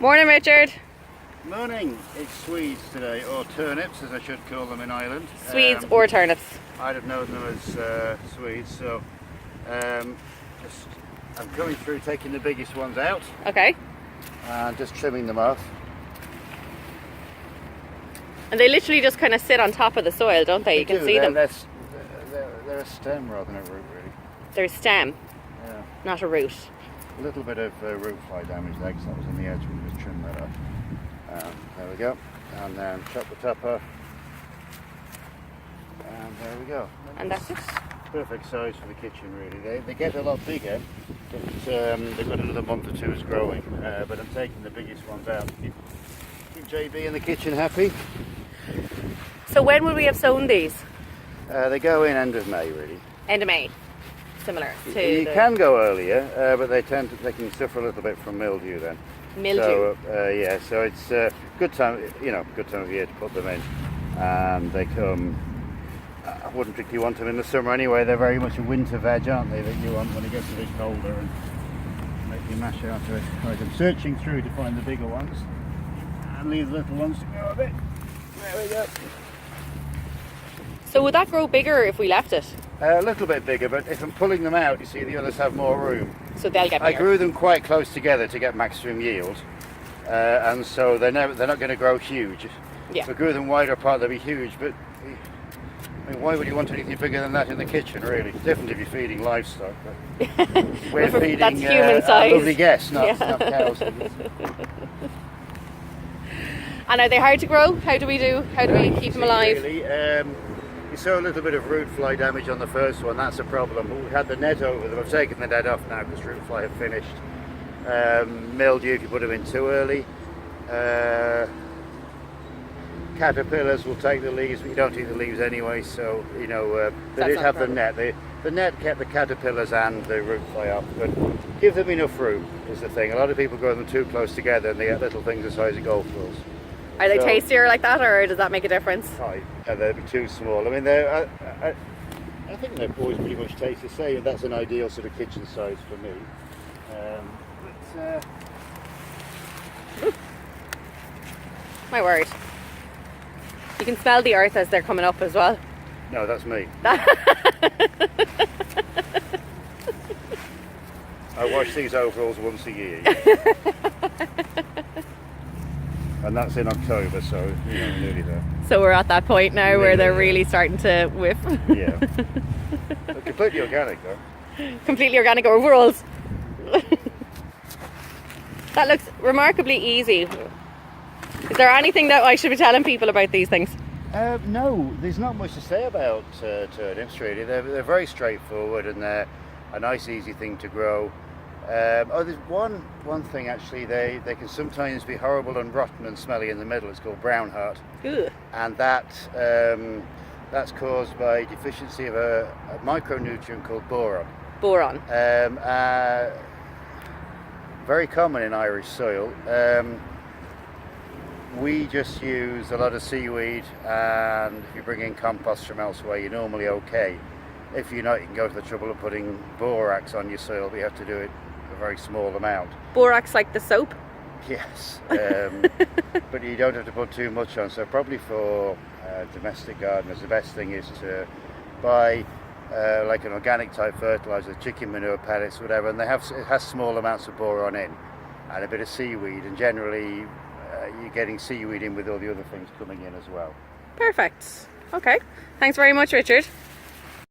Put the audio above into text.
Morning, Richard. Morning. It's Swedes today, or turnips as I should call them in Ireland. Swedes or turnips? I'd have known them as Swedes, so I'm coming through taking the biggest ones out Okay. and just trimming them off. And they literally just kind of sit on top of the soil, don't they? You can see them. They're a stem rather than a root, really. They're a stem, Yeah. not a root. A little bit of root fly damage there because that was on the edge. We just trimmed that off. There we go. And then chop the top off. And there we go. And that's it. Perfect size for the kitchen, really. They get a lot bigger, but they've got another month or two as growing. But I'm taking the biggest ones out. Keep JB in the kitchen happy. So when would we have sown these? They go in end of May, really. End of May. Similar to You can go earlier, but they can suffer a little bit from mildew then. mildew. So yeah, so it's good time, good time of year to put them in, and they come. I wouldn't particularly want them in the summer anyway. They're very much a winter veg, aren't they? That you want when it gets a bit colder and make you mash out of it. Right, I'm searching through to find the bigger ones and leave the little ones to go a bit. There we go. So would that grow bigger if we left it? A little bit bigger, but if I'm pulling them out, you see the others have more room. So they'll get I bigger. grew them quite close together to get maximum yield, and so they're not going to grow huge. Yeah. If I grew them wider apart, they'd be huge, but I mean, why would you want anything bigger than that in the kitchen, really? It's different if you're feeding livestock. But we're feeding That's human size. lovely guests, not Yeah. cows. And are they hard to grow? How do we keep them alive? Really, you saw a little bit of root fly damage on the first one. That's a problem. We had the net over them. I've taken the net off now because root fly have finished. Mildew if you put them in too early. Caterpillars will take the leaves, but you don't eat the leaves anyway. So they That's did not have a the problem. net. The net kept the caterpillars and the root fly off, but give them enough room is the thing. A lot of people grow them too close together, and they get little things the size of golf balls. Are they So- tastier like that, or does that make a difference? They'd be too small. I mean, I think they're always pretty much taste the same. That's an ideal sort of kitchen size for me. My word. You can smell the earth as they're coming up as well. No, that's me. I wash these overalls once a year. And that's in October, so nearly there. So we're at that point now where Nearly they're there. really starting to whiff. Yeah. They're completely organic though. Completely organic overalls. That looks remarkably easy. Is there anything that I should be telling people about these things? No, there's not much to say about turnips really. They're very straightforward and they're a nice easy thing to grow. There's one thing actually, they can sometimes be horrible and rotten and smelly in the middle. It's called brown heart. Ugh. And that's caused by deficiency of a micronutrient called boron. Boron. Very common in Irish soil. We just use a lot of seaweed, and if you bring in compost from elsewhere, you're normally okay. If you're not, you can go to the trouble of putting borax on your soil, but you have to do it a very small amount. Borax like the soap? Yes, but you don't have to put too much on. So probably for domestic gardeners, the best thing is to buy like an organic type fertilizer, chicken manure pellets, whatever, and it has small amounts of boron in, and a bit of seaweed, and generally you're getting seaweed in with all the other things coming in as well. Perfect. Okay. Thanks very much, Richard.